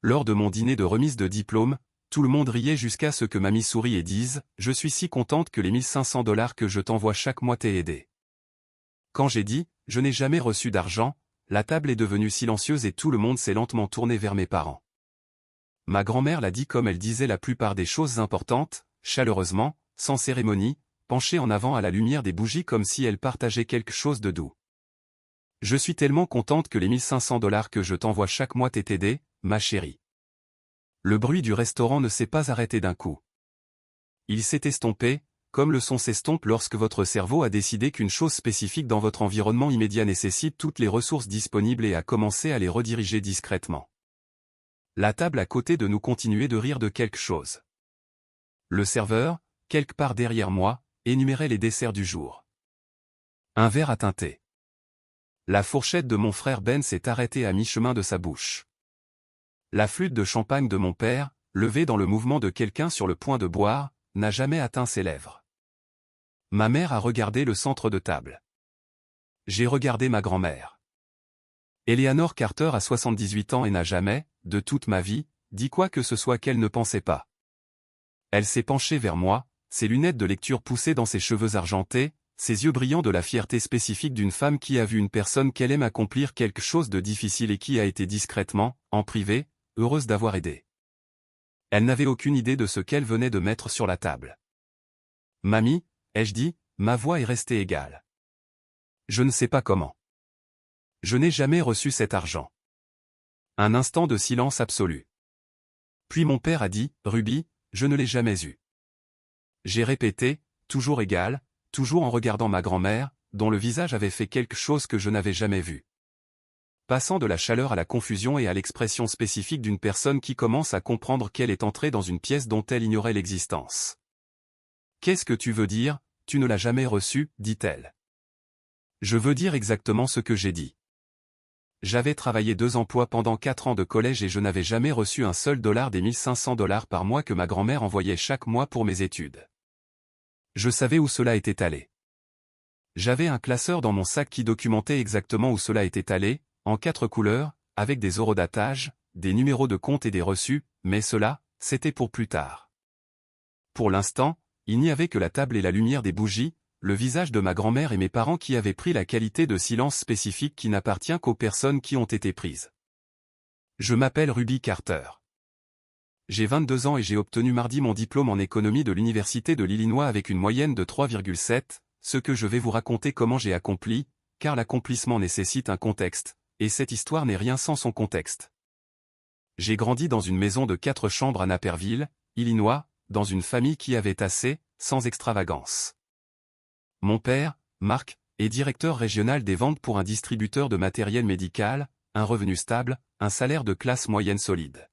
Lors de mon dîner de remise de diplôme, tout le monde riait jusqu'à ce que mamie sourie et dise « Je suis si contente que les 1500 $ que je t'envoie chaque mois t'aient aidé. » Quand j'ai dit « Je n'ai jamais reçu d'argent », la table est devenue silencieuse et tout le monde s'est lentement tourné vers mes parents. Ma grand-mère l'a dit comme elle disait la plupart des choses importantes, chaleureusement, sans cérémonie, penchée en avant à la lumière des bougies comme si elle partageait quelque chose de doux. « Je suis tellement contente que les 1500 $ que je t'envoie chaque mois t'aient aidé, ma chérie. » Le bruit du restaurant ne s'est pas arrêté d'un coup. Il s'est estompé, comme le son s'estompe lorsque votre cerveau a décidé qu'une chose spécifique dans votre environnement immédiat nécessite toutes les ressources disponibles et a commencé à les rediriger discrètement. La table à côté de nous continuait de rire de quelque chose. Le serveur, quelque part derrière moi, énumérait les desserts du jour. Un verre a tinté. La fourchette de mon frère Ben s'est arrêtée à mi-chemin de sa bouche. La flûte de champagne de mon père, levée dans le mouvement de quelqu'un sur le point de boire, n'a jamais atteint ses lèvres. Ma mère a regardé le centre de table. J'ai regardé ma grand-mère. Eleanor Carter a 78 ans et n'a jamais, de toute ma vie, dit quoi que ce soit qu'elle ne pensait pas. Elle s'est penchée vers moi, ses lunettes de lecture poussées dans ses cheveux argentés, ses yeux brillants de la fierté spécifique d'une femme qui a vu une personne qu'elle aime accomplir quelque chose de difficile et qui a été discrètement, en privé, heureuse d'avoir aidé. Elle n'avait aucune idée de ce qu'elle venait de mettre sur la table. « Mamie », ai-je dit, ma voix est restée égale. Je ne sais pas comment. Je n'ai jamais reçu cet argent. Un instant de silence absolu. Puis mon père a dit, Ruby, je ne l'ai jamais eu. J'ai répété, toujours égal, toujours en regardant ma grand-mère, dont le visage avait fait quelque chose que je n'avais jamais vu. Passant de la chaleur à la confusion et à l'expression spécifique d'une personne qui commence à comprendre qu'elle est entrée dans une pièce dont elle ignorait l'existence. « Qu'est-ce que tu veux dire, tu ne l'as jamais reçu » dit-elle. Je veux dire exactement ce que j'ai dit. J'avais travaillé 2 emplois pendant 4 ans de collège et je n'avais jamais reçu un seul dollar des 1500 $ par mois que ma grand-mère envoyait chaque mois pour mes études. Je savais où cela était allé. J'avais un classeur dans mon sac qui documentait exactement où cela était allé, en 4 couleurs, avec des eurodatages, des numéros de compte et des reçus, mais cela, c'était pour plus tard. Pour l'instant, il n'y avait que la table et la lumière des bougies, le visage de ma grand-mère et mes parents qui avaient pris la qualité de silence spécifique qui n'appartient qu'aux personnes qui ont été prises. Je m'appelle Ruby Carter. J'ai 22 ans et j'ai obtenu mardi mon diplôme en économie de l'Université de l'Illinois avec une moyenne de 3,7, ce que je vais vous raconter comment j'ai accompli, car l'accomplissement nécessite un contexte, et cette histoire n'est rien sans son contexte. J'ai grandi dans une maison de 4 chambres à Naperville, Illinois, dans une famille qui avait assez, sans extravagance. Mon père, Marc, est directeur régional des ventes pour un distributeur de matériel médical, un revenu stable, un salaire de classe moyenne solide.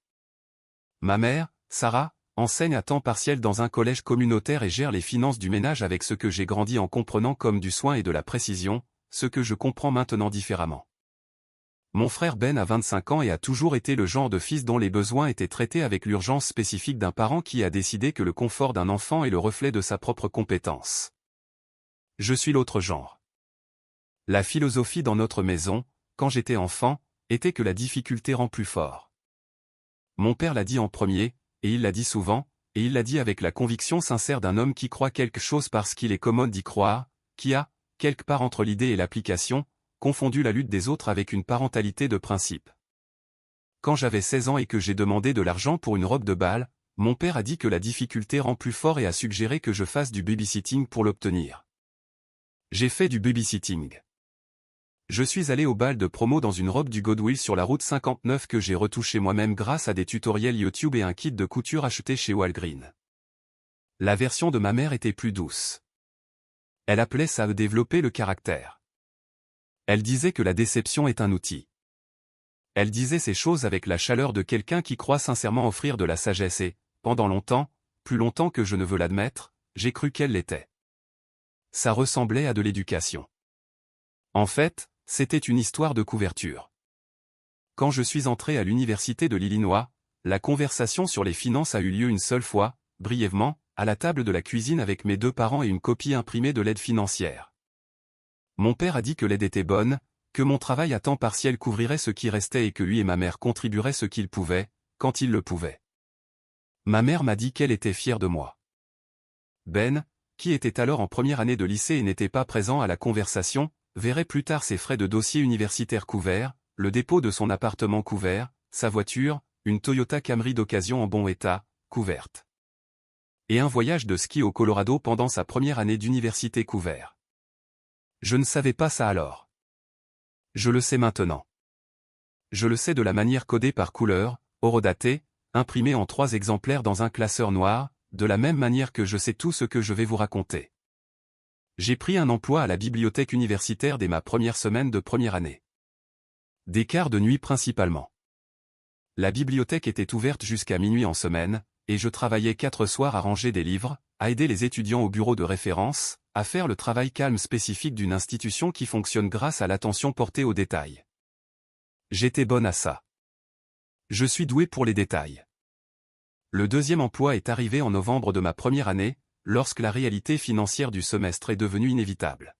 Ma mère, Sarah, enseigne à temps partiel dans un collège communautaire et gère les finances du ménage avec ce que j'ai grandi en comprenant comme du soin et de la précision, ce que je comprends maintenant différemment. Mon frère Ben a 25 ans et a toujours été le genre de fils dont les besoins étaient traités avec l'urgence spécifique d'un parent qui a décidé que le confort d'un enfant est le reflet de sa propre compétence. Je suis l'autre genre. La philosophie dans notre maison, quand j'étais enfant, était que la difficulté rend plus fort. Mon père l'a dit en premier, et il l'a dit souvent, et il l'a dit avec la conviction sincère d'un homme qui croit quelque chose parce qu'il est commode d'y croire, qui a, quelque part entre l'idée et l'application, confondu la lutte des autres avec une parentalité de principe. Quand j'avais 16 ans et que j'ai demandé de l'argent pour une robe de bal, mon père a dit que la difficulté rend plus fort et a suggéré que je fasse du babysitting pour l'obtenir. J'ai fait du babysitting. Je suis allé au bal de promo dans une robe du Goodwill sur la route 59 que j'ai retouchée moi-même grâce à des tutoriels YouTube et un kit de couture acheté chez Walgreen. La version de ma mère était plus douce. Elle appelait ça développer le caractère. Elle disait que la déception est un outil. Elle disait ces choses avec la chaleur de quelqu'un qui croit sincèrement offrir de la sagesse et, pendant longtemps, plus longtemps que je ne veux l'admettre, j'ai cru qu'elle l'était. Ça ressemblait à de l'éducation. En fait, c'était une histoire de couverture. Quand je suis entré à l'université de l'Illinois, la conversation sur les finances a eu lieu une seule fois, brièvement, à la table de la cuisine avec mes 2 parents et une copie imprimée de l'aide financière. Mon père a dit que l'aide était bonne, que mon travail à temps partiel couvrirait ce qui restait et que lui et ma mère contribueraient ce qu'ils pouvaient, quand il le pouvait. Ma mère m'a dit qu'elle était fière de moi. Ben, qui était alors en première année de lycée et n'était pas présent à la conversation, verrait plus tard ses frais de dossier universitaire couverts, le dépôt de son appartement couvert, sa voiture, une Toyota Camry d'occasion en bon état, couverte. Et un voyage de ski au Colorado pendant sa première année d'université couvert. Je ne savais pas ça alors. Je le sais maintenant. Je le sais de la manière codée par couleur, horodatée, imprimée en 3 exemplaires dans un classeur noir, de la même manière que je sais tout ce que je vais vous raconter. J'ai pris un emploi à la bibliothèque universitaire dès ma première semaine de première année. Des quarts de nuit principalement. La bibliothèque était ouverte jusqu'à minuit en semaine, et je travaillais 4 soirs à ranger des livres, à aider les étudiants au bureau de référence, à faire le travail calme spécifique d'une institution qui fonctionne grâce à l'attention portée aux détails. J'étais bonne à ça. Je suis doué pour les détails. Le deuxième emploi est arrivé en novembre de ma première année, lorsque la réalité financière du semestre est devenue inévitable.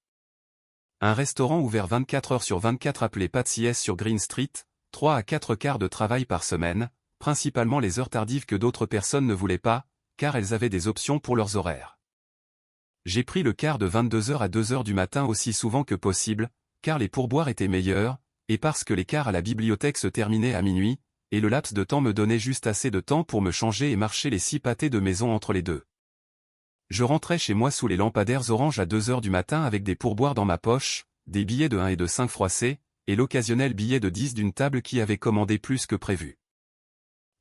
Un restaurant ouvert 24 heures sur 24 appelé Patsy's sur Green Street, 3 à 4 quarts de travail par semaine, principalement les heures tardives que d'autres personnes ne voulaient pas, car elles avaient des options pour leurs horaires. J'ai pris le quart de 22h à 2h du matin aussi souvent que possible, car les pourboires étaient meilleurs, et parce que les quarts à la bibliothèque se terminaient à minuit, et le laps de temps me donnait juste assez de temps pour me changer et marcher les 6 pâtés de maison entre les deux. Je rentrais chez moi sous les lampadaires orange à 2h du matin avec des pourboires dans ma poche, des billets de 1 et de 5 froissés, et l'occasionnel billet de 10 d'une table qui avait commandé plus que prévu.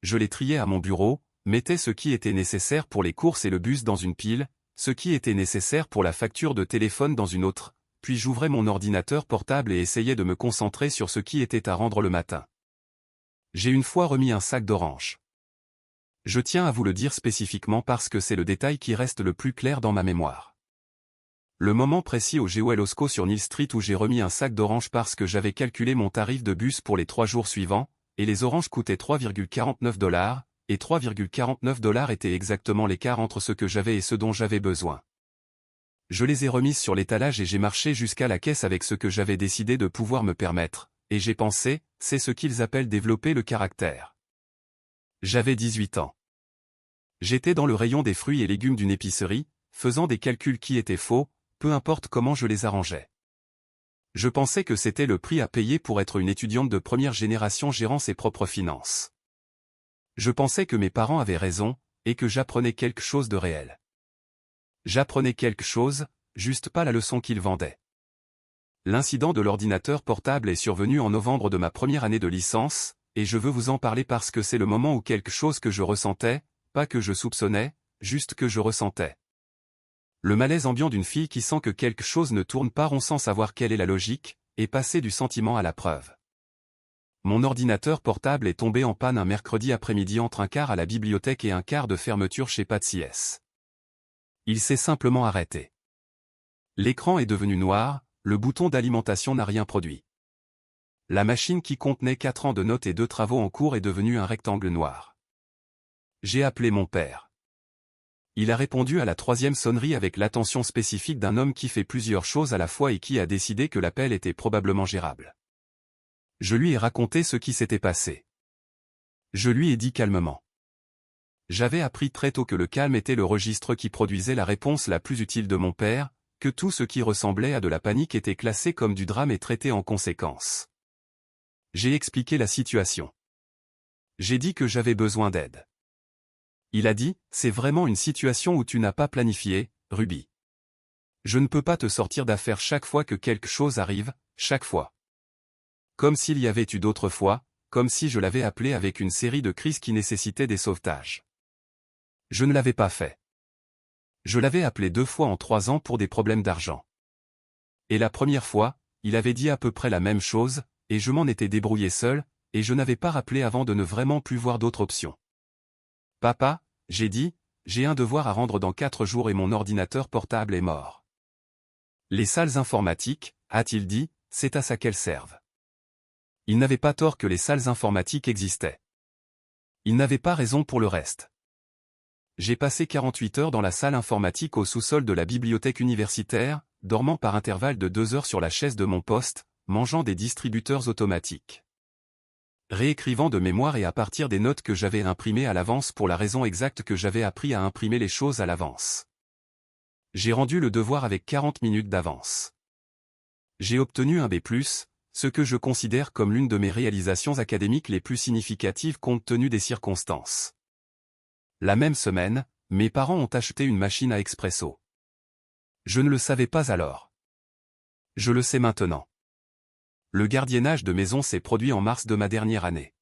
Je les triais à mon bureau, mettais ce qui était nécessaire pour les courses et le bus dans une pile, ce qui était nécessaire pour la facture de téléphone dans une autre, puis j'ouvrais mon ordinateur portable et essayais de me concentrer sur ce qui était à rendre le matin. J'ai une fois remis un sac d'oranges. Je tiens à vous le dire spécifiquement parce que c'est le détail qui reste le plus clair dans ma mémoire. Le moment précis au Geoel Osco sur Neal Street où j'ai remis un sac d'oranges parce que j'avais calculé mon tarif de bus pour les 3 jours suivants, et les oranges coûtaient 3,49 $, et 3,49 $ était exactement l'écart entre ce que j'avais et ce dont j'avais besoin. Je les ai remises sur l'étalage et j'ai marché jusqu'à la caisse avec ce que j'avais décidé de pouvoir me permettre, et j'ai pensé, c'est ce qu'ils appellent développer le caractère. J'avais 18 ans. J'étais dans le rayon des fruits et légumes d'une épicerie, faisant des calculs qui étaient faux, peu importe comment je les arrangeais. Je pensais que c'était le prix à payer pour être une étudiante de première génération gérant ses propres finances. Je pensais que mes parents avaient raison, et que j'apprenais quelque chose de réel. J'apprenais quelque chose, juste pas la leçon qu'ils vendaient. L'incident de l'ordinateur portable est survenu en novembre de ma première année de licence, et je veux vous en parler parce que c'est le moment où quelque chose que je ressentais, pas que je soupçonnais, juste que je ressentais. Le malaise ambiant d'une fille qui sent que quelque chose ne tourne pas rond sans savoir quelle est la logique, et passer du sentiment à la preuve. Mon ordinateur portable est tombé en panne un mercredi après-midi entre un quart à la bibliothèque et un quart de fermeture chez Patsy's. Il s'est simplement arrêté. L'écran est devenu noir, le bouton d'alimentation n'a rien produit. La machine qui contenait 4 ans de notes et 2 travaux en cours est devenue un rectangle noir. J'ai appelé mon père. Il a répondu à la 3e sonnerie avec l'attention spécifique d'un homme qui fait plusieurs choses à la fois et qui a décidé que l'appel était probablement gérable. Je lui ai raconté ce qui s'était passé. Je lui ai dit calmement. J'avais appris très tôt que le calme était le registre qui produisait la réponse la plus utile de mon père, que tout ce qui ressemblait à de la panique était classé comme du drame et traité en conséquence. J'ai expliqué la situation. J'ai dit que j'avais besoin d'aide. Il a dit, c'est vraiment une situation où tu n'as pas planifié, Ruby. Je ne peux pas te sortir d'affaire chaque fois que quelque chose arrive, chaque fois. Comme s'il y avait eu d'autres fois, comme si je l'avais appelé avec une série de crises qui nécessitaient des sauvetages. Je ne l'avais pas fait. Je l'avais appelé 2 fois en 3 ans pour des problèmes d'argent. Et la première fois, il avait dit à peu près la même chose, et je m'en étais débrouillé seul, et je n'avais pas rappelé avant de ne vraiment plus voir d'autre option. Papa, j'ai dit, j'ai un devoir à rendre dans 4 jours et mon ordinateur portable est mort. Les salles informatiques, a-t-il dit, c'est à ça qu'elles servent. Il n'avait pas tort que les salles informatiques existaient. Il n'avait pas raison pour le reste. J'ai passé 48 heures dans la salle informatique au sous-sol de la bibliothèque universitaire, dormant par intervalle de 2 heures sur la chaise de mon poste, mangeant des distributeurs automatiques. réécrivant de mémoire et à partir des notes que j'avais imprimées à l'avance pour la raison exacte que j'avais appris à imprimer les choses à l'avance. J'ai rendu le devoir avec 40 minutes d'avance. J'ai obtenu un B+, ce que je considère comme l'une de mes réalisations académiques les plus significatives compte tenu des circonstances. La même semaine, mes parents ont acheté une machine à expresso. Je ne le savais pas alors. Je le sais maintenant. Le gardiennage de maison s'est produit en mars de ma dernière année.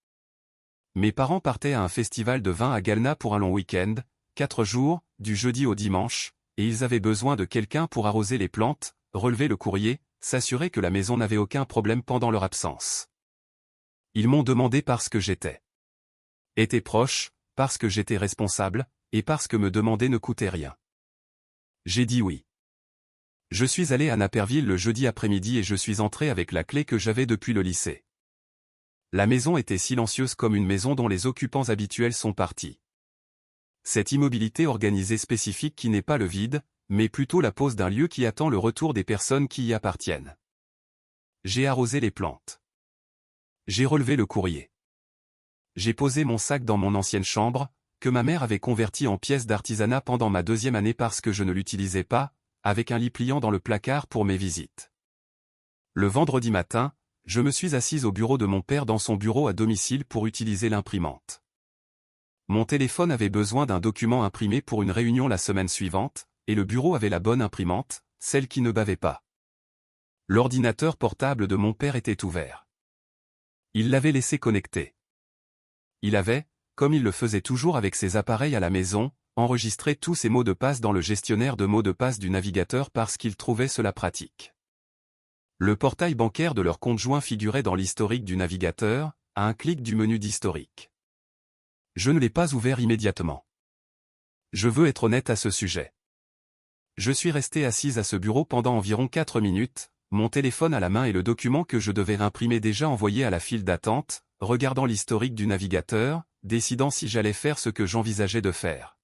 Mes parents partaient à un festival de vin à Galna pour un long week-end, 4 jours, du jeudi au dimanche, et ils avaient besoin de quelqu'un pour arroser les plantes, relever le courrier, s'assurer que la maison n'avait aucun problème pendant leur absence. Ils m'ont demandé parce que était proche, parce que j'étais responsable, et parce que me demander ne coûtait rien. J'ai dit oui. Je suis allé à Naperville le jeudi après-midi et je suis entré avec la clé que j'avais depuis le lycée. La maison était silencieuse comme une maison dont les occupants habituels sont partis. Cette immobilité organisée spécifique qui n'est pas le vide, mais plutôt la pose d'un lieu qui attend le retour des personnes qui y appartiennent. J'ai arrosé les plantes. J'ai relevé le courrier. J'ai posé mon sac dans mon ancienne chambre, que ma mère avait convertie en pièce d'artisanat pendant ma 2e année parce que je ne l'utilisais pas, avec un lit pliant dans le placard pour mes visites. Le vendredi matin, je me suis assise au bureau de mon père dans son bureau à domicile pour utiliser l'imprimante. Mon téléphone avait besoin d'un document imprimé pour une réunion la semaine suivante, et le bureau avait la bonne imprimante, celle qui ne bavait pas. L'ordinateur portable de mon père était ouvert. Il l'avait laissé connecté. Il avait, comme il le faisait toujours avec ses appareils à la maison, enregistré tous ses mots de passe dans le gestionnaire de mots de passe du navigateur parce qu'il trouvait cela pratique. Le portail bancaire de leur compte joint figurait dans l'historique du navigateur, à un clic du menu d'historique. Je ne l'ai pas ouvert immédiatement. Je veux être honnête à ce sujet. Je suis resté assise à ce bureau pendant environ 4 minutes, mon téléphone à la main et le document que je devais imprimer déjà envoyé à la file d'attente, regardant l'historique du navigateur, décidant si j'allais faire ce que j'envisageais de faire.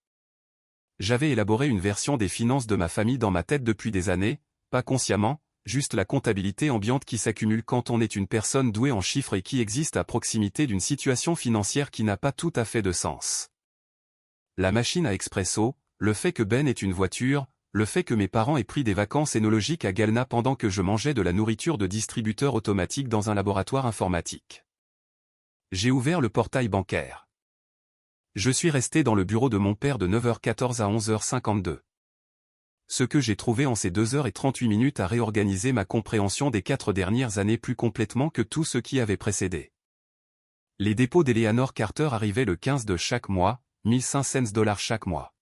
J'avais élaboré une version des finances de ma famille dans ma tête depuis des années, pas consciemment, juste la comptabilité ambiante qui s'accumule quand on est une personne douée en chiffres et qui existe à proximité d'une situation financière qui n'a pas tout à fait de sens. La machine à expresso, le fait que Ben ait une voiture, le fait que mes parents aient pris des vacances énologiques à Galna pendant que je mangeais de la nourriture de distributeur automatique dans un laboratoire informatique. J'ai ouvert le portail bancaire. Je suis resté dans le bureau de mon père de 9h14 à 11h52. Ce que j'ai trouvé en ces 2h38 a réorganisé ma compréhension des 4 dernières années plus complètement que tout ce qui avait précédé. Les dépôts d'Eleanor Carter arrivaient le 15 de chaque mois, $1,500 chaque mois.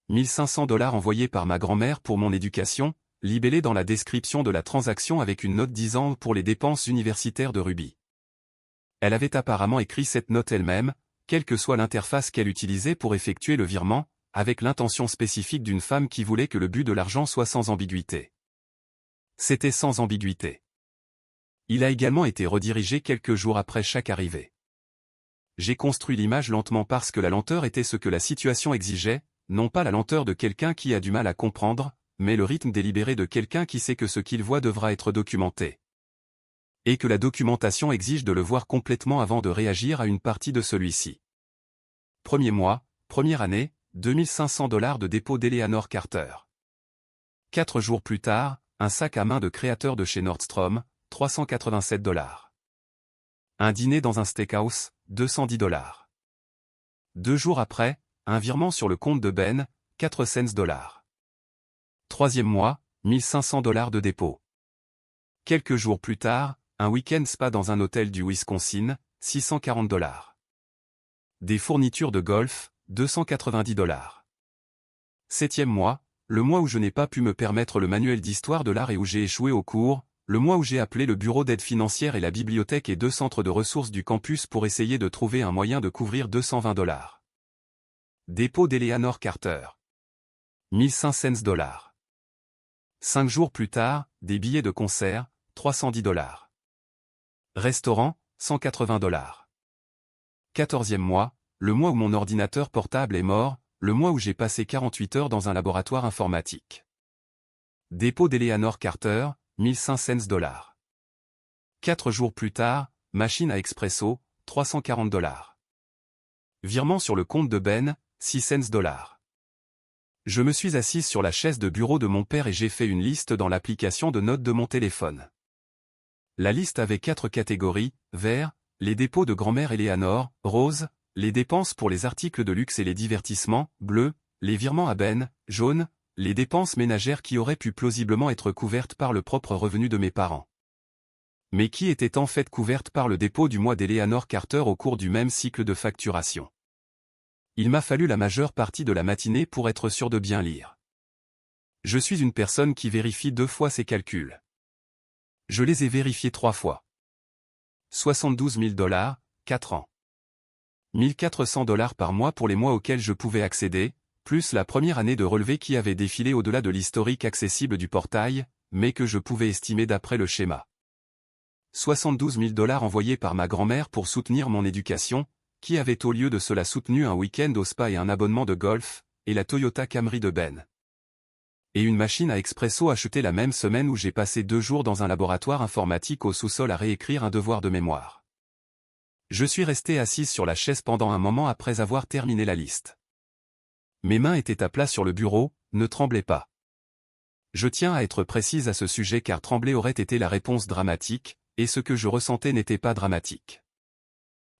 $1,500 envoyés par ma grand-mère pour mon éducation, libellés dans la description de la transaction avec une note disant pour les dépenses universitaires de Ruby. Elle avait apparemment écrit cette note elle-même, quelle que soit l'interface qu'elle utilisait pour effectuer le virement, avec l'intention spécifique d'une femme qui voulait que le but de l'argent soit sans ambiguïté. C'était sans ambiguïté. Il a également été redirigé quelques jours après chaque arrivée. J'ai construit l'image lentement parce que la lenteur était ce que la situation exigeait, non pas la lenteur de quelqu'un qui a du mal à comprendre, mais le rythme délibéré de quelqu'un qui sait que ce qu'il voit devra être documenté. Et que la documentation exige de le voir complètement avant de réagir à une partie de celui-ci. Premier mois, première année, $2,500 de dépôt d'Eleanor Carter. 4 jours plus tard, un sac à main de créateur de chez Nordstrom, $387. Un dîner dans un steakhouse, $210. 2 jours après, un virement sur le compte de Ben, $400. Troisième mois, $1,500 de dépôt. Quelques jours plus tard, un week-end spa dans un hôtel du Wisconsin, $640. Des fournitures de golf, $290. Septième mois, le mois où je n'ai pas pu me permettre le manuel d'histoire de l'art et où j'ai échoué au cours, le mois où j'ai appelé le bureau d'aide financière et la bibliothèque et 2 centres de ressources du campus pour essayer de trouver un moyen de couvrir $220. Dépôt d'Eleanor Carter. $1,500. 5 jours plus tard, des billets de concert, $310. Restaurant, $180. 14e mois, le mois où mon ordinateur portable est mort, le mois où j'ai passé 48 heures dans un laboratoire informatique. Dépôt d'Eleanor Carter, $1,500. 4 jours plus tard, machine à expresso, 340 $. Virement sur le compte de Ben, 6 cents $. Je me suis assise sur la chaise de bureau de mon père et j'ai fait une liste dans l'application de notes de mon téléphone. La liste avait 4 catégories: vert, les dépôts de grand-mère Eleanor; rose, les dépenses pour les articles de luxe et les divertissements; bleu, les virements à Ben; jaune, les dépenses ménagères qui auraient pu plausiblement être couvertes par le propre revenu de mes parents. Mais qui étaient en fait couvertes par le dépôt du mois d'Eleanor Carter au cours du même cycle de facturation. Il m'a fallu la majeure partie de la matinée pour être sûr de bien lire. Je suis une personne qui vérifie 2 fois ses calculs. Je les ai vérifiés 3 fois. 72 000 $, 4 ans. 1 400 $ par mois pour les mois auxquels je pouvais accéder, plus la première année de relevé qui avait défilé au-delà de l'historique accessible du portail, mais que je pouvais estimer d'après le schéma. 72 000 $ envoyés par ma grand-mère pour soutenir mon éducation, qui avait au lieu de cela soutenu un week-end au spa et un abonnement de golf, et la Toyota Camry de Ben. Et une machine à expresso achetée la même semaine où j'ai passé 2 jours dans un laboratoire informatique au sous-sol à réécrire un devoir de mémoire. Je suis resté assise sur la chaise pendant un moment après avoir terminé la liste. Mes mains étaient à plat sur le bureau, ne tremblez pas. Je tiens à être précise à ce sujet car trembler aurait été la réponse dramatique, et ce que je ressentais n'était pas dramatique.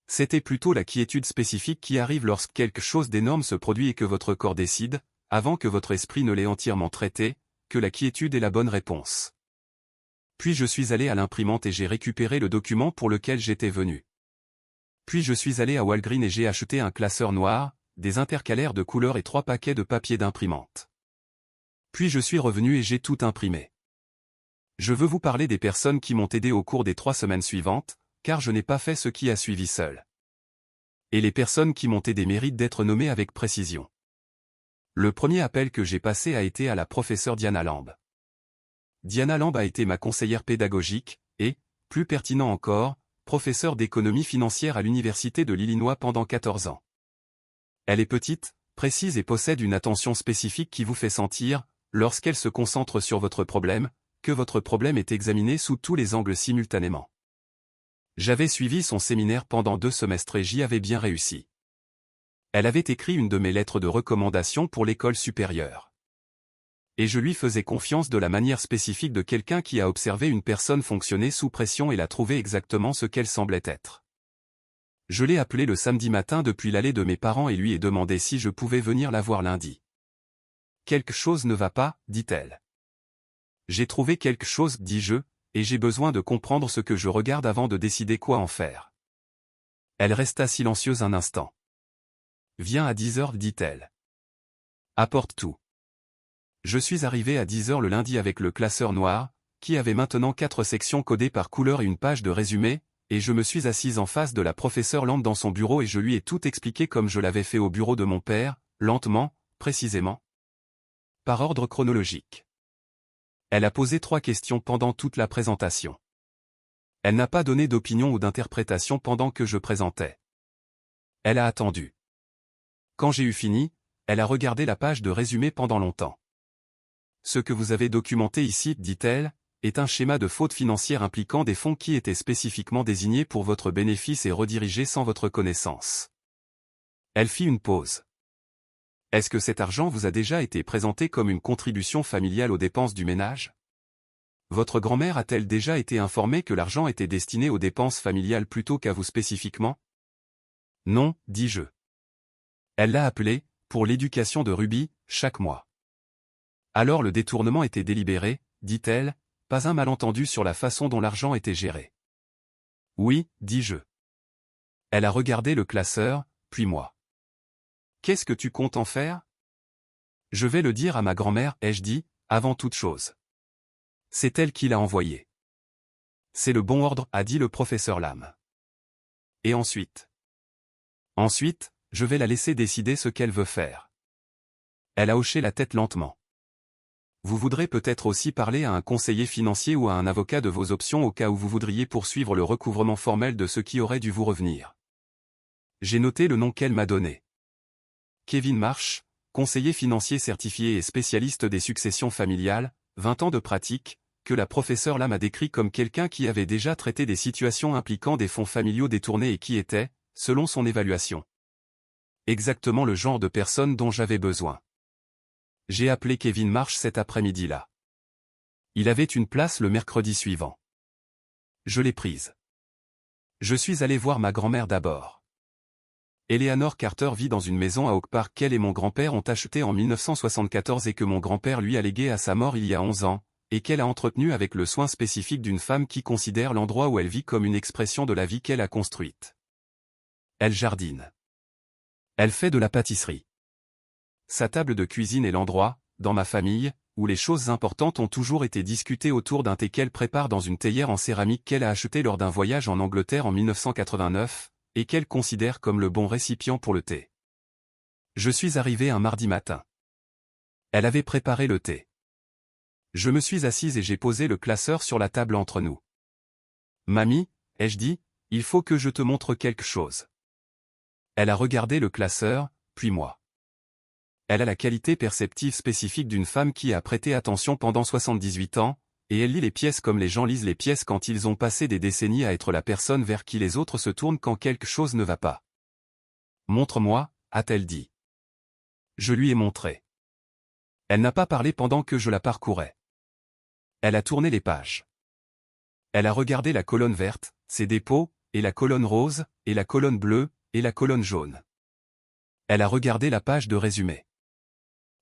C'était plutôt la quiétude spécifique qui arrive lorsque quelque chose d'énorme se produit et que votre corps décide, avant que votre esprit ne l'ait entièrement traité, que la quiétude est la bonne réponse. Puis je suis allé à l'imprimante et j'ai récupéré le document pour lequel j'étais venu. Puis je suis allé à Walgreens et j'ai acheté un classeur noir, des intercalaires de couleurs et 3 paquets de papier d'imprimante. Puis je suis revenu et j'ai tout imprimé. Je veux vous parler des personnes qui m'ont aidé au cours des 3 semaines suivantes, car je n'ai pas fait ce qui a suivi seul. Et les personnes qui m'ont aidé méritent d'être nommées avec précision. Le premier appel que j'ai passé a été à la professeure Diana Lamb. Diana Lamb a été ma conseillère pédagogique, et, plus pertinent encore, professeure d'économie financière à l'Université de l'Illinois pendant 14 ans. Elle est petite, précise et possède une attention spécifique qui vous fait sentir, lorsqu'elle se concentre sur votre problème, que votre problème est examiné sous tous les angles simultanément. J'avais suivi son séminaire pendant 2 semestres et j'y avais bien réussi. Elle avait écrit une de mes lettres de recommandation pour l'école supérieure. Et je lui faisais confiance de la manière spécifique de quelqu'un qui a observé une personne fonctionner sous pression et l'a trouvé exactement ce qu'elle semblait être. Je l'ai appelée le samedi matin depuis l'allée de mes parents et lui ai demandé si je pouvais venir la voir lundi. Quelque chose ne va pas, dit-elle. J'ai trouvé quelque chose, dis-je, et j'ai besoin de comprendre ce que je regarde avant de décider quoi en faire. Elle resta silencieuse un instant. Viens à 10 h, dit-elle. Apporte tout. Je suis arrivé à 10 h le lundi avec le classeur noir, qui avait maintenant 4 sections codées par couleur et une page de résumé, et je me suis assise en face de la professeure Lamb dans son bureau et je lui ai tout expliqué comme je l'avais fait au bureau de mon père, lentement, précisément. Par ordre chronologique. Elle a posé 3 questions pendant toute la présentation. Elle n'a pas donné d'opinion ou d'interprétation pendant que je présentais. Elle a attendu. Quand j'ai eu fini, elle a regardé la page de résumé pendant longtemps. Ce que vous avez documenté ici, dit-elle, est un schéma de faute financière impliquant des fonds qui étaient spécifiquement désignés pour votre bénéfice et redirigés sans votre connaissance. Elle fit une pause. Est-ce que cet argent vous a déjà été présenté comme une contribution familiale aux dépenses du ménage? Votre grand-mère a-t-elle déjà été informée que l'argent était destiné aux dépenses familiales plutôt qu'à vous spécifiquement? Non, dis-je. Elle l'a appelé, pour l'éducation de Ruby, chaque mois. Alors le détournement était délibéré, dit-elle, pas un malentendu sur la façon dont l'argent était géré. Oui, dis-je. Elle a regardé le classeur, puis moi. Qu'est-ce que tu comptes en faire? Je vais le dire à ma grand-mère, ai-je dit, avant toute chose. C'est elle qui l'a envoyé. C'est le bon ordre, a dit le professeur Lamb. Et ensuite? Ensuite, je vais la laisser décider ce qu'elle veut faire. Elle a hoché la tête lentement. Vous voudrez peut-être aussi parler à un conseiller financier ou à un avocat de vos options au cas où vous voudriez poursuivre le recouvrement formel de ce qui aurait dû vous revenir. J'ai noté le nom qu'elle m'a donné. Kevin Marsh, conseiller financier certifié et spécialiste des successions familiales, 20 ans de pratique, que la professeure là m'a décrit comme quelqu'un qui avait déjà traité des situations impliquant des fonds familiaux détournés et qui était, selon son évaluation, exactement le genre de personne dont j'avais besoin. J'ai appelé Kevin Marsh cet après-midi-là. Il avait une place le mercredi suivant. Je l'ai prise. Je suis allé voir ma grand-mère d'abord. Eleanor Carter vit dans une maison à Oak Park qu'elle et mon grand-père ont achetée en 1974 et que mon grand-père lui a léguée à sa mort il y a 11 ans, et qu'elle a entretenue avec le soin spécifique d'une femme qui considère l'endroit où elle vit comme une expression de la vie qu'elle a construite. Elle jardine. Elle fait de la pâtisserie. Sa table de cuisine est l'endroit, dans ma famille, où les choses importantes ont toujours été discutées autour d'un thé qu'elle prépare dans une théière en céramique qu'elle a acheté lors d'un voyage en Angleterre en 1989, et qu'elle considère comme le bon récipient pour le thé. Je suis arrivé un mardi matin. Elle avait préparé le thé. Je me suis assise et j'ai posé le classeur sur la table entre nous. Mamie, ai-je dit, il faut que je te montre quelque chose. Elle a regardé le classeur, puis moi. Elle a la qualité perceptive spécifique d'une femme qui a prêté attention pendant 78 ans, et elle lit les pièces comme les gens lisent les pièces quand ils ont passé des décennies à être la personne vers qui les autres se tournent quand quelque chose ne va pas. Montre-moi, a-t-elle dit. Je lui ai montré. Elle n'a pas parlé pendant que je la parcourais. Elle a tourné les pages. Elle a regardé la colonne verte, ses dépôts, et la colonne rose, et la colonne bleue, et la colonne jaune. Elle a regardé la page de résumé.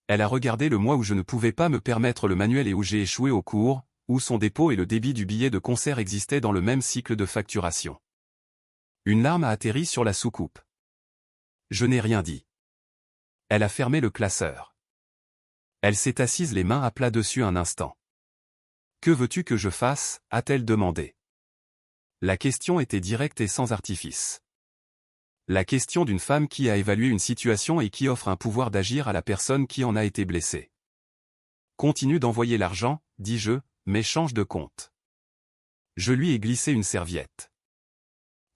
Elle a regardé le mois où je ne pouvais pas me permettre le manuel et où j'ai échoué au cours, où son dépôt et le débit du billet de concert existaient dans le même cycle de facturation. Une larme a atterri sur la soucoupe. Je n'ai rien dit. Elle a fermé le classeur. Elle s'est assise les mains à plat dessus un instant. Que veux-tu que je fasse, a-t-elle demandé. La question était directe et sans artifice. La question d'une femme qui a évalué une situation et qui offre un pouvoir d'agir à la personne qui en a été blessée. Continue d'envoyer l'argent, dis-je, mais change de compte. Je lui ai glissé une serviette.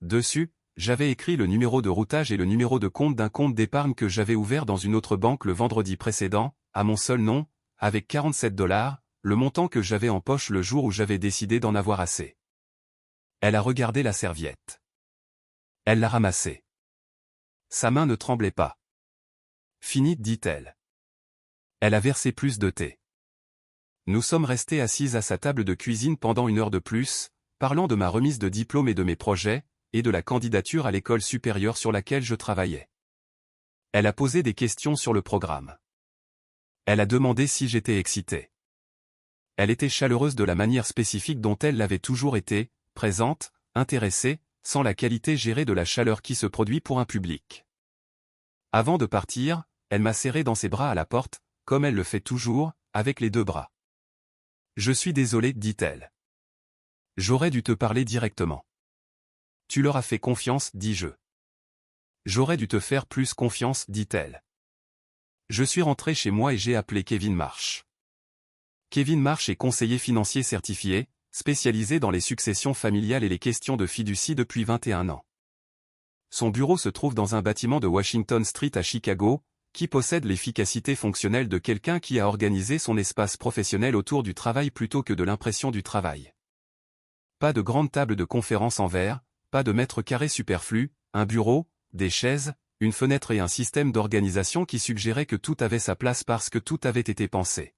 Dessus, j'avais écrit le numéro de routage et le numéro de compte d'un compte d'épargne que j'avais ouvert dans une autre banque le vendredi précédent, à mon seul nom, avec 47 $, le montant que j'avais en poche le jour où j'avais décidé d'en avoir assez. Elle a regardé la serviette. Elle l'a ramassée. Sa main ne tremblait pas. Fini, dit-elle. Elle a versé plus de thé. Nous sommes restés assises à sa table de cuisine pendant 1 heure de plus, parlant de ma remise de diplôme et de mes projets, et de la candidature à l'école supérieure sur laquelle je travaillais. Elle a posé des questions sur le programme. Elle a demandé si j'étais excitée. Elle était chaleureuse de la manière spécifique dont elle l'avait toujours été, présente, intéressée, sans la qualité gérée de la chaleur qui se produit pour un public. Avant de partir, elle m'a serré dans ses bras à la porte, comme elle le fait toujours, avec les 2 bras. Je suis désolée, dit-elle. J'aurais dû te parler directement. Tu leur as fait confiance, dis-je. J'aurais dû te faire plus confiance, dit-elle. Je suis rentré chez moi et j'ai appelé Kevin Marsh. Kevin Marsh est conseiller financier certifié, spécialisé dans les successions familiales et les questions de fiducie depuis 21 ans. Son bureau se trouve dans un bâtiment de Washington Street à Chicago, qui possède l'efficacité fonctionnelle de quelqu'un qui a organisé son espace professionnel autour du travail plutôt que de l'impression du travail. Pas de grande table de conférence en verre, pas de mètres carrés superflus, un bureau, des chaises, une fenêtre et un système d'organisation qui suggérait que tout avait sa place parce que tout avait été pensé.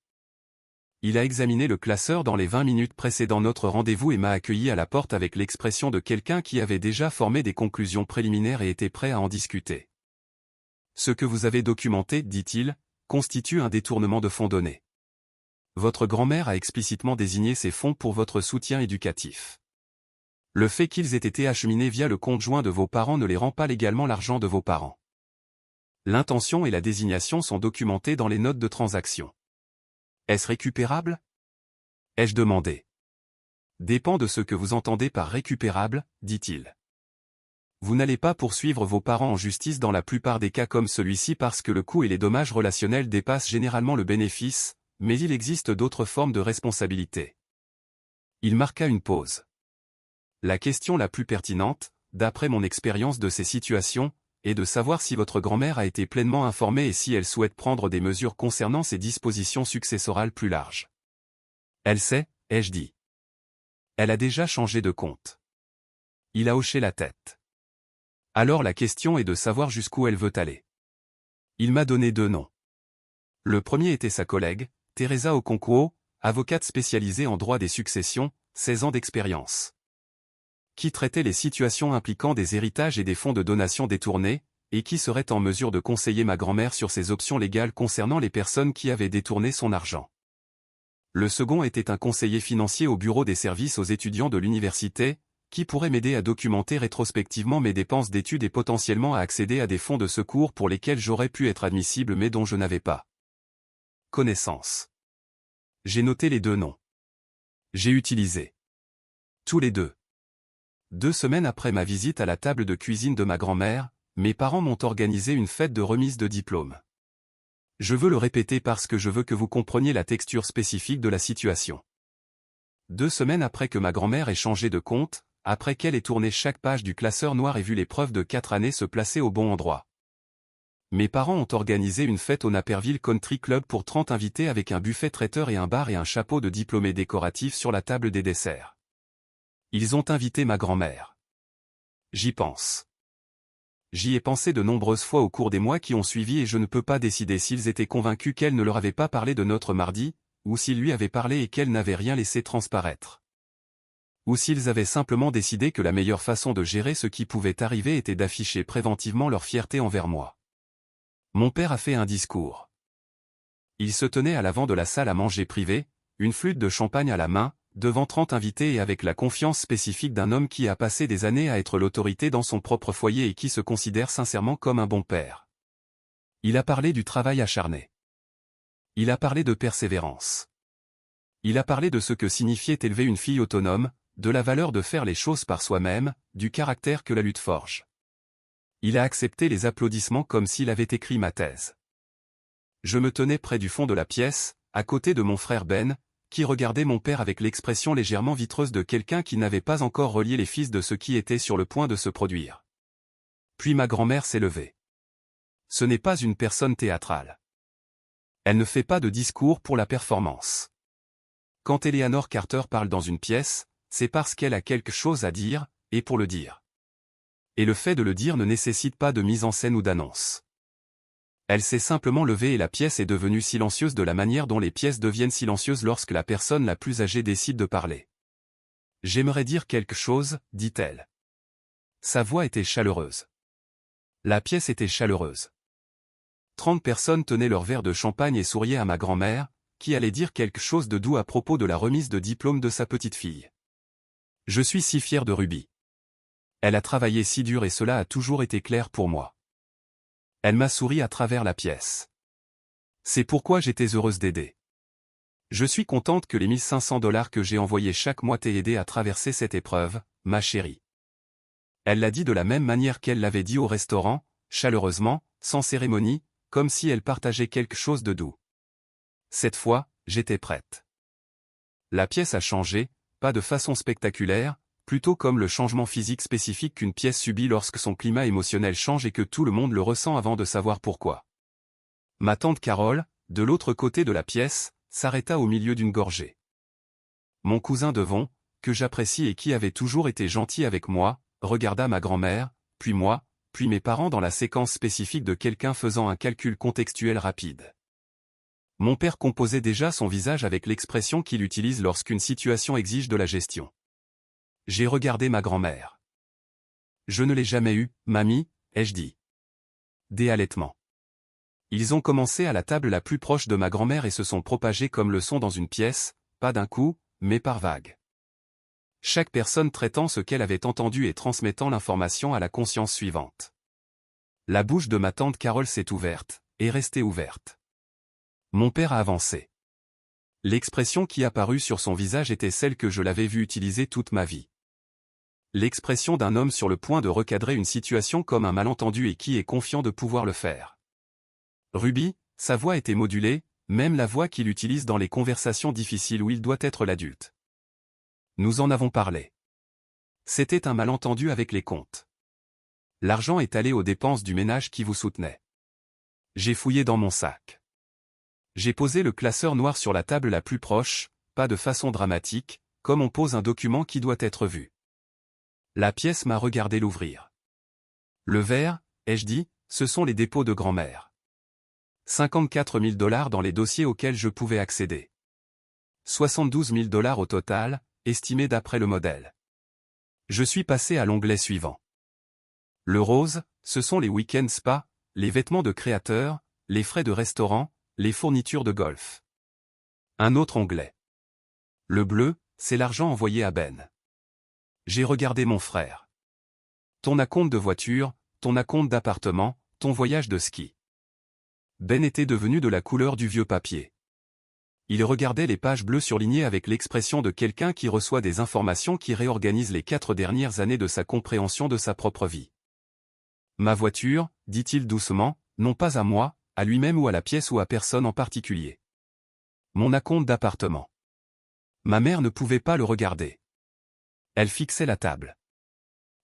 Il a examiné le classeur dans les 20 minutes précédant notre rendez-vous et m'a accueilli à la porte avec l'expression de quelqu'un qui avait déjà formé des conclusions préliminaires et était prêt à en discuter. Ce que vous avez documenté, dit-il, constitue un détournement de fonds donnés. Votre grand-mère a explicitement désigné ces fonds pour votre soutien éducatif. Le fait qu'ils aient été acheminés via le compte joint de vos parents ne les rend pas légalement l'argent de vos parents. L'intention et la désignation sont documentées dans les notes de transaction. Est-ce récupérable? Ai-je demandé. Dépend de ce que vous entendez par récupérable, dit-il. Vous n'allez pas poursuivre vos parents en justice dans la plupart des cas comme celui-ci parce que le coût et les dommages relationnels dépassent généralement le bénéfice, mais il existe d'autres formes de responsabilité. Il marqua une pause. La question la plus pertinente, d'après mon expérience de ces situations, est de savoir si votre grand-mère a été pleinement informée et si elle souhaite prendre des mesures concernant ses dispositions successorales plus larges. Elle sait, ai-je dit. Elle a déjà changé de compte. Il a hoché la tête. Alors la question est de savoir jusqu'où elle veut aller. Il m'a donné 2 noms. Le premier était sa collègue, Teresa Okonkwo, avocate spécialisée en droit des successions, 16 ans d'expérience, qui traitait les situations impliquant des héritages et des fonds de donation détournés, et qui serait en mesure de conseiller ma grand-mère sur ses options légales concernant les personnes qui avaient détourné son argent. Le second était un conseiller financier au bureau des services aux étudiants de l'université, qui pourrait m'aider à documenter rétrospectivement mes dépenses d'études et potentiellement à accéder à des fonds de secours pour lesquels j'aurais pu être admissible mais dont je n'avais pas connaissance. J'ai noté les 2 noms. J'ai utilisé tous les 2. 2 semaines après ma visite à la table de cuisine de ma grand-mère, mes parents m'ont organisé une fête de remise de diplôme. Je veux le répéter parce que je veux que vous compreniez la texture spécifique de la situation. 2 semaines après que ma grand-mère ait changé de compte, après qu'elle ait tourné chaque page du classeur noir et vu les preuves de 4 années se placer au bon endroit. Mes parents ont organisé une fête au Naperville Country Club pour 30 invités avec un buffet traiteur et un bar et un chapeau de diplômé décoratif sur la table des desserts. Ils ont invité ma grand-mère. J'y pense. J'y ai pensé de nombreuses fois au cours des mois qui ont suivi et je ne peux pas décider s'ils étaient convaincus qu'elle ne leur avait pas parlé de notre mardi, ou s'ils lui avaient parlé et qu'elle n'avait rien laissé transparaître. Ou s'ils avaient simplement décidé que la meilleure façon de gérer ce qui pouvait arriver était d'afficher préventivement leur fierté envers moi. Mon père a fait un discours. Il se tenait à l'avant de la salle à manger privée, une flûte de champagne à la main, devant 30 invités et avec la confiance spécifique d'un homme qui a passé des années à être l'autorité dans son propre foyer et qui se considère sincèrement comme un bon père. Il a parlé du travail acharné. Il a parlé de persévérance. Il a parlé de ce que signifiait élever une fille autonome, de la valeur de faire les choses par soi-même, du caractère que la lutte forge. Il a accepté les applaudissements comme s'il avait écrit ma thèse. Je me tenais près du fond de la pièce, à côté de mon frère Ben, qui regardait mon père avec l'expression légèrement vitreuse de quelqu'un qui n'avait pas encore relié les fils de ce qui était sur le point de se produire. Puis ma grand-mère s'est levée. Ce n'est pas une personne théâtrale. Elle ne fait pas de discours pour la performance. Quand Eleanor Carter parle dans une pièce, c'est parce qu'elle a quelque chose à dire, et pour le dire. Et le fait de le dire ne nécessite pas de mise en scène ou d'annonce. Elle s'est simplement levée et la pièce est devenue silencieuse de la manière dont les pièces deviennent silencieuses lorsque la personne la plus âgée décide de parler. « J'aimerais dire quelque chose, dit-elle. » Sa voix était chaleureuse. La pièce était chaleureuse. 30 personnes tenaient leur verre de champagne et souriaient à ma grand-mère, qui allait dire quelque chose de doux à propos de la remise de diplôme de sa petite fille. Je suis si fier de Ruby. Elle a travaillé si dur et cela a toujours été clair pour moi. Elle m'a souri à travers la pièce. C'est pourquoi j'étais heureuse d'aider. Je suis contente que les $1500 que j'ai envoyés chaque mois t'aient aidé à traverser cette épreuve, ma chérie. Elle l'a dit de la même manière qu'elle l'avait dit au restaurant, chaleureusement, sans cérémonie, comme si elle partageait quelque chose de doux. Cette fois, j'étais prête. La pièce a changé, pas de façon spectaculaire, plutôt comme le changement physique spécifique qu'une pièce subit lorsque son climat émotionnel change et que tout le monde le ressent avant de savoir pourquoi. Ma tante Carole, de l'autre côté de la pièce, s'arrêta au milieu d'une gorgée. Mon cousin Devon, que j'apprécie et qui avait toujours été gentil avec moi, regarda ma grand-mère, puis moi, puis mes parents dans la séquence spécifique de quelqu'un faisant un calcul contextuel rapide. Mon père composait déjà son visage avec l'expression qu'il utilise lorsqu'une situation exige de la gestion. J'ai regardé ma grand-mère. Je ne l'ai jamais eue, mamie, ai-je dit. Des halètements. Ils ont commencé à la table la plus proche de ma grand-mère et se sont propagés comme le son dans une pièce, pas d'un coup, mais par vagues. Chaque personne traitant ce qu'elle avait entendu et transmettant l'information à la conscience suivante. La bouche de ma tante Carole s'est ouverte, et restée ouverte. Mon père a avancé. L'expression qui apparut sur son visage était celle que je l'avais vue utiliser toute ma vie. L'expression d'un homme sur le point de recadrer une situation comme un malentendu et qui est confiant de pouvoir le faire. Ruby, sa voix était modulée, même la voix qu'il utilise dans les conversations difficiles où il doit être l'adulte. Nous en avons parlé. C'était un malentendu avec les comptes. L'argent est allé aux dépenses du ménage qui vous soutenait. J'ai fouillé dans mon sac. J'ai posé le classeur noir sur la table la plus proche, pas de façon dramatique, comme on pose un document qui doit être vu. La pièce m'a regardé l'ouvrir. Le verre, ai-je dit, ce sont les dépôts de grand-mère. 54 000 $ dans les dossiers auxquels je pouvais accéder. 72 000 $ au total, estimé d'après le modèle. Je suis passé à l'onglet suivant. Le rose, ce sont les week-ends spa, les vêtements de créateurs, les frais de restaurant, les fournitures de golf. Un autre onglet. Le bleu, c'est l'argent envoyé à Ben. J'ai regardé mon frère. Ton acompte de voiture, ton acompte d'appartement, ton voyage de ski. Ben était devenu de la couleur du vieux papier. Il regardait les pages bleues surlignées avec l'expression de quelqu'un qui reçoit des informations qui réorganisent les 4 dernières années de sa compréhension de sa propre vie. Ma voiture, dit-il doucement, non pas à moi, à lui-même ou à la pièce ou à personne en particulier. Mon acompte d'appartement. Ma mère ne pouvait pas le regarder. Elle fixait la table.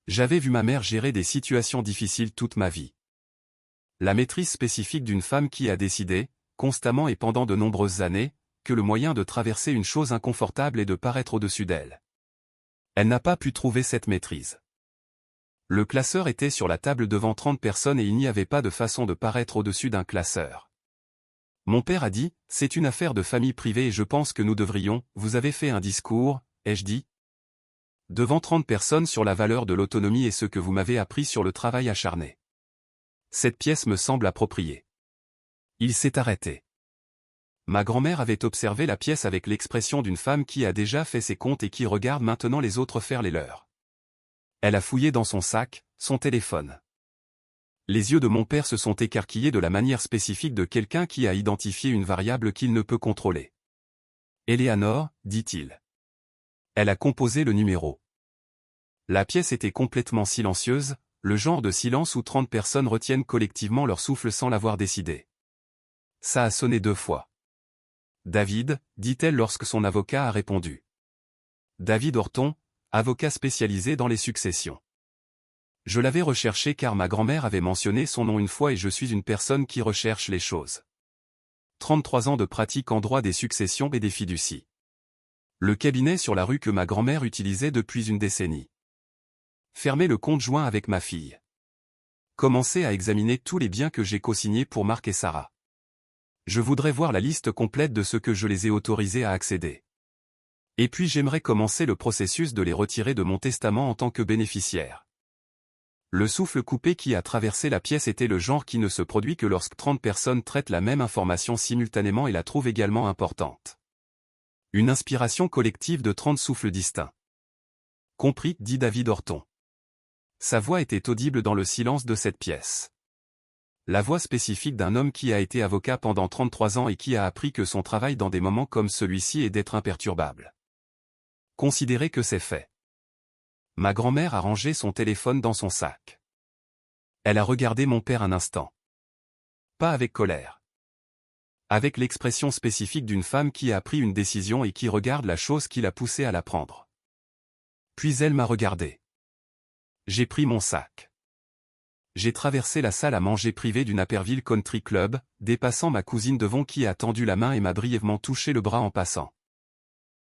J'avais vu ma mère gérer des situations difficiles toute ma vie. La maîtrise spécifique d'une femme qui a décidé, constamment et pendant de nombreuses années, que le moyen de traverser une chose inconfortable est de paraître au-dessus d'elle. Elle n'a pas pu trouver cette maîtrise. Le classeur était sur la table devant 30 personnes et il n'y avait pas de façon de paraître au-dessus d'un classeur. Mon père a dit, c'est une affaire de famille privée et je pense que nous devrions, vous avez fait un discours, ai-je dit, devant 30 personnes sur la valeur de l'autonomie et ce que vous m'avez appris sur le travail acharné. Cette pièce me semble appropriée. Il s'est arrêté. Ma grand-mère avait observé la pièce avec l'expression d'une femme qui a déjà fait ses comptes et qui regarde maintenant les autres faire les leurs. Elle a fouillé dans son sac, son téléphone. Les yeux de mon père se sont écarquillés de la manière spécifique de quelqu'un qui a identifié une variable qu'il ne peut contrôler. Eleanor, dit-il. Elle a composé le numéro. La pièce était complètement silencieuse, le genre de silence où 30 personnes retiennent collectivement leur souffle sans l'avoir décidé. Ça a sonné 2 fois. David, dit-elle lorsque son avocat a répondu. David Horton, avocat spécialisé dans les successions. Je l'avais recherché car ma grand-mère avait mentionné son nom une fois et je suis une personne qui recherche les choses. 33 ans de pratique en droit des successions et des fiducies. Le cabinet sur la rue que ma grand-mère utilisait depuis une décennie. Fermer le compte joint avec ma fille. Commencer à examiner tous les biens que j'ai co-signés pour Marc et Sarah. Je voudrais voir la liste complète de ceux que je les ai autorisés à accéder. Et puis j'aimerais commencer le processus de les retirer de mon testament en tant que bénéficiaire. Le souffle coupé qui a traversé la pièce était le genre qui ne se produit que lorsque 30 personnes traitent la même information simultanément et la trouvent également importante. Une inspiration collective de 30 souffles distincts. Compris, dit David Horton. Sa voix était audible dans le silence de cette pièce. La voix spécifique d'un homme qui a été avocat pendant 33 ans et qui a appris que son travail dans des moments comme celui-ci est d'être imperturbable. Considérez que c'est fait. Ma grand-mère a rangé son téléphone dans son sac. Elle a regardé mon père un instant. Pas avec colère. Avec l'expression spécifique d'une femme qui a pris une décision et qui regarde la chose qui l'a poussée à la prendre. Puis elle m'a regardé. J'ai pris mon sac. J'ai traversé la salle à manger privée du Naperville Country Club, dépassant ma cousine Devon qui a tendu la main et m'a brièvement touché le bras en passant.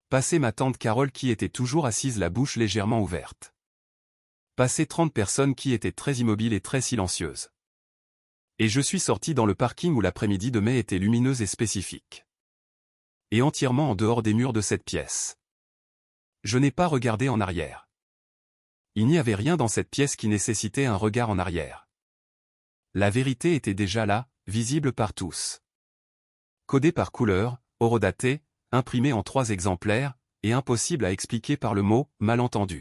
Passé ma tante Carole qui était toujours assise la bouche légèrement ouverte. Passé 30 personnes qui étaient très immobiles et très silencieuses. Et je suis sorti dans le parking où l'après-midi de mai était lumineuse et spécifique. Et entièrement en dehors des murs de cette pièce. Je n'ai pas regardé en arrière. Il n'y avait rien dans cette pièce qui nécessitait un regard en arrière. La vérité était déjà là, visible par tous. Codée par couleur, horodatée, imprimée en 3 exemplaires, et impossible à expliquer par le mot « malentendu ».